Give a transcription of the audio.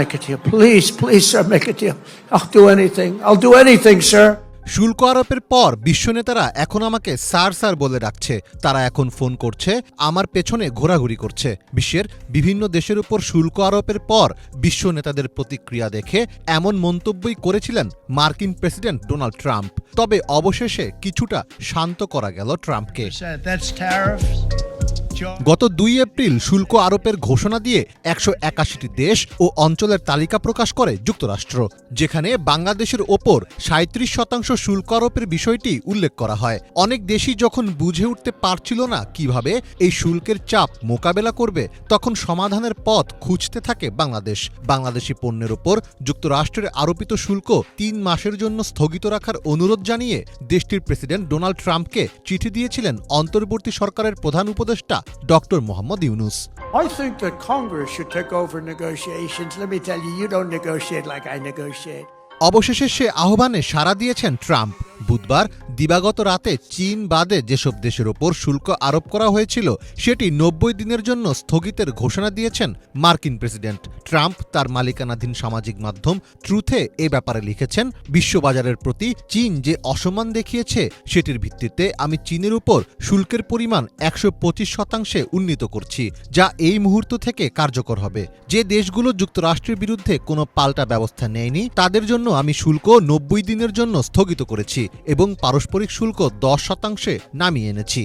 Make a deal. Please, sir, make a deal. I'll do anything. I'll do anything, sir. শুল্ক আরোপের পর বিশ্ব নেতারা এখন আমাকে স্যার স্যার বলে ডাকছে। তারা এখন ফোন করছে, আমার পেছনে ঘোরাঘুরি করছে। বিশ্বের বিভিন্ন দেশের উপর শুল্ক আরোপের পর বিশ্ব নেতাদের প্রতিক্রিয়া দেখে এমন মন্তব্যই করেছিলেন মার্কিন প্রেসিডেন্ট ডোনাল্ড ট্রাম্প। তবে অবশেষে কিছুটা শান্ত করা গেল ট্রাম্পকে। That's tariffs. গত 2 এপ্রিল শুল্ক আরোপের ঘোষণা দিয়ে 181টি দেশ ও অঞ্চলের তালিকা প্রকাশ করে যুক্তরাষ্ট্র, যেখানে বাংলাদেশের ওপর 37% শুল্ক আরোপের বিষয়টি উল্লেখ করা হয়। অনেক দেশই যখন বুঝে উঠতে পারছিল না কিভাবে এই শুল্কের চাপ মোকাবেলা করবে, তখন সমাধানের পথ খুঁজতে থাকে বাংলাদেশ। বাংলাদেশি পণ্যের ওপর যুক্তরাষ্ট্রের আরোপিত শুল্ক 3 মাসের জন্য স্থগিত রাখার অনুরোধ জানিয়ে দেশটির প্রেসিডেন্ট ডোনাল্ড ট্রাম্পকে চিঠি দিয়েছিলেন অন্তর্বর্তী সরকারের প্রধান উপদেষ্টা doctor Mohammad Yunus. I think that Congress should take over negotiations. Let me tell you, you don't negotiate like I negotiate. অবশেষে সে আহ্বানে সাড়া দিয়েছেন ট্রাম্প। বুধবার দিবাগত রাতে চীন বাদে যেসব দেশের ওপর শুল্ক আরোপ করা হয়েছিল সেটি 90 দিনের জন্য স্থগিতের ঘোষণা দিয়েছেন মার্কিন প্রেসিডেন্ট ট্রাম্প। তার মালিকানাধীন সামাজিক মাধ্যম ট্রুথে এ ব্যাপারে লিখেছেন, বিশ্ববাজারের প্রতি চীন যে অসম্মান দেখিয়েছে সেটির ভিত্তিতে আমি চীনের উপর শুল্কের পরিমাণ 125% উন্নীত করছি, যা এই মুহূর্ত থেকে কার্যকর হবে। যে দেশগুলো যুক্তরাষ্ট্রের বিরুদ্ধে কোনো পাল্টা ব্যবস্থা নেয়নি তাদের জন্য আমি শুল্ক 90 দিনের জন্য স্থগিত করেছি এবং পারস্পরিক শুল্ক 10% নামিয়ে এনেছি।